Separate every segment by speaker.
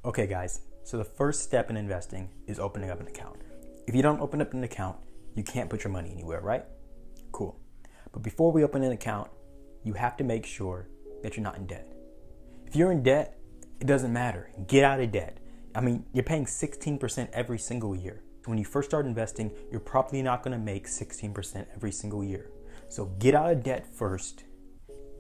Speaker 1: Okay guys, so the first step in investing is opening up an account. If you don't open up an account, you can't put your money anywhere, right? Cool. But before we open an account, you have to make sure that you're not in debt. If you're in debt, it doesn't matter. Get out of debt. I mean, you're paying 16% every single year. When you first start investing, you're probably not going to make 16% every single year. So get out of debt first,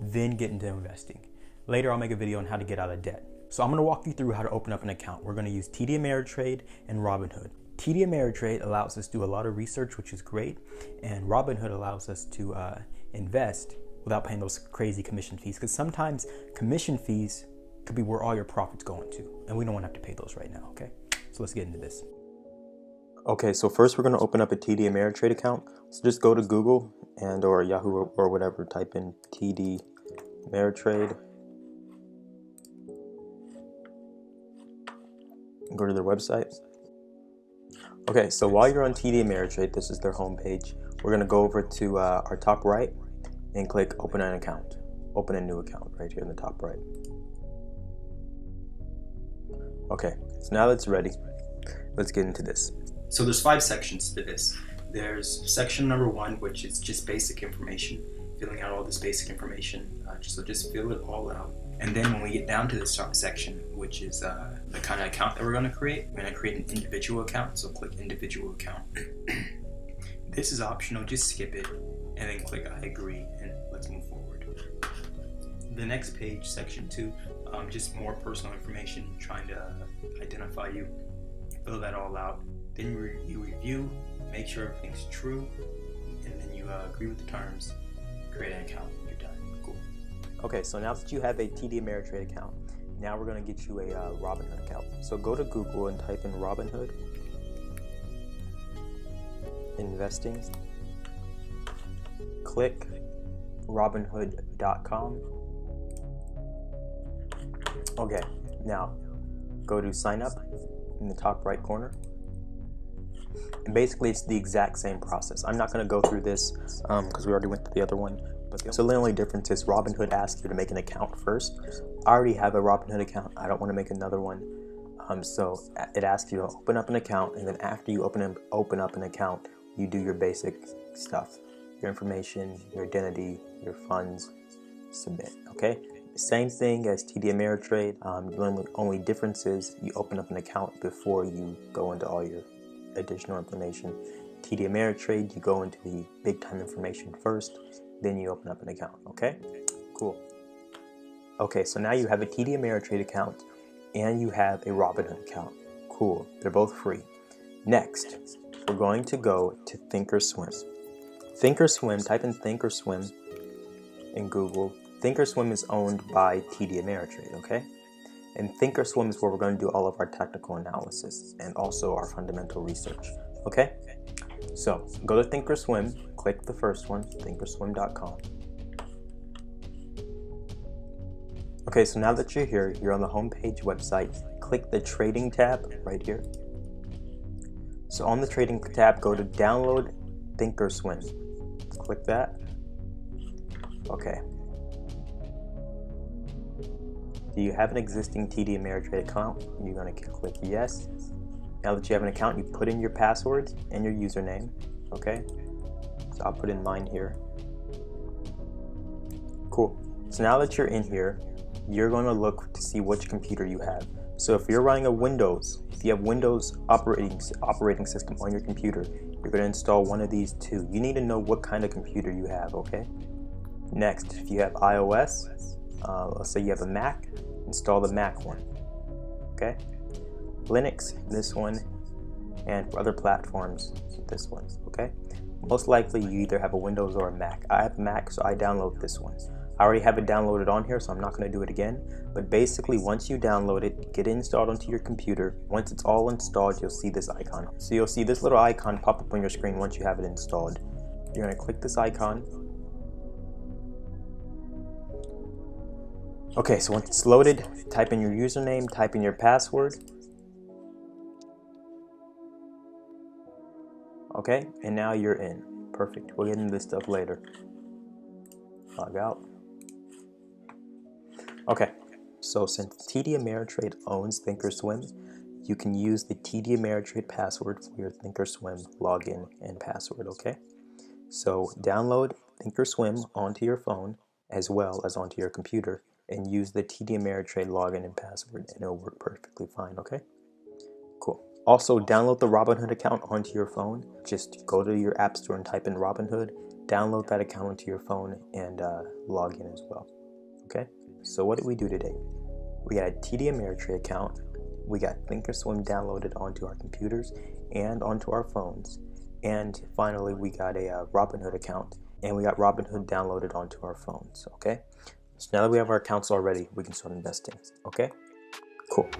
Speaker 1: then get into investing. Later, I'll make a video on how to get out of debt. So I'm going to walk you through how to open up an account. We're going to use TD Ameritrade and Robinhood. TD Ameritrade allows us to do a lot of research, which is great, and Robinhood allows us to invest without paying those crazy commission fees, because sometimes commission fees could be where all your profits go into, and we don't want to have to pay those right now, okay? So let's get into this. Okay, so first we're going to open up a TD Ameritrade account. So just go to Google and or Yahoo or whatever, type in TD Ameritrade. Go to their website. Okay, so while you're on TD Ameritrade, this is their homepage. We're going to go over to our top right and click open an account. Open a new account right here in the top right. Okay, so now that's ready. Let's get into this. So there's 5 sections to this. There's section number 1, which is just basic information, filling out all this basic information. So just fill it all out. And then when we get down to this section, which is the kind of account that we're going to create, we're going to create an individual account. So click individual account. This is optional, just skip it and then click I agree and let's move forward. The next page, section 2, just more personal information, trying to identify you. Fill that all out. Then you review, make sure everything's true, and then you agree with the terms, create an account, and you're done. Cool. Okay, so now that you have a TD Ameritrade account, now we're going to get you a Robinhood account. So go to Google and type in Robinhood, investing, click robinhood.com. Okay, now go to sign up in the top right corner. And basically it's the exact same process. I'm not going to go through this because we already went through the other one. So the only difference is Robinhood asks you to make an account first. I already have a Robinhood account. I don't want to make another one. So it asks you to open up an account, and then after you open up an account, you do your basic stuff. Your information, your identity, your funds, submit, okay? Same thing as TD Ameritrade. The only difference is you open up an account before you go into all your additional information. TD Ameritrade, you go into the big time information first, then you open up an account, okay? Cool. Okay, so now you have a TD Ameritrade account and you have a Robinhood account. Cool, they're both free. Next, we're going to go to Thinkorswim. Thinkorswim, type in Thinkorswim in Google. Thinkorswim is owned by TD Ameritrade, okay? And Thinkorswim is where we're going to do all of our technical analysis and also our fundamental research, okay? So go to Thinkorswim, click the first one, thinkorswim.com. Okay, so now that you're here, you're on the homepage website, click the trading tab right here. So on the trading tab, go to download Thinkorswim. Click that. Okay. Do you have an existing TD Ameritrade account? You're going to click yes. Now that you have an account, you put in your password and your username. Okay. So I'll put in mine here. Cool. So now that you're in here, you're going to look to see which computer you have. So if you're running a Windows, if you have Windows operating system on your computer, you're going to install one of these 2. You need to know what kind of computer you have, okay? Next, if you have iOS, let's say you have a Mac, install the Mac one, okay? Linux, this one, and for other platforms, this one, okay? Most likely you either have a Windows or a Mac. I have a Mac, so I download this one. I already have it downloaded on here, so I'm not going to do it again. But basically, once you download it, get it installed onto your computer. Once it's all installed, you'll see this icon. So you'll see this little icon pop up on your screen once you have it installed. You're going to click this icon. Okay, so once it's loaded, type in your username, type in your password. Okay, and now you're in. Perfect. We'll get into this stuff later. Log out. Okay, So since TD Ameritrade owns Thinkorswim, you can use the TD Ameritrade password for your Thinkorswim login and password, okay? So download Thinkorswim onto your phone as well as onto your computer and use the TD Ameritrade login and password and it'll work perfectly fine, okay? Cool. Also, download the Robinhood account onto your phone. Just go to your app store and type in Robinhood, download that account onto your phone and log in as well, okay? So what did we do today? We got a TD Ameritrade account, we got Thinkorswim downloaded onto our computers and onto our phones, and finally we got a Robinhood account, and we got Robinhood downloaded onto our phones, okay? So now that we have our accounts already, we can start investing, okay? Cool.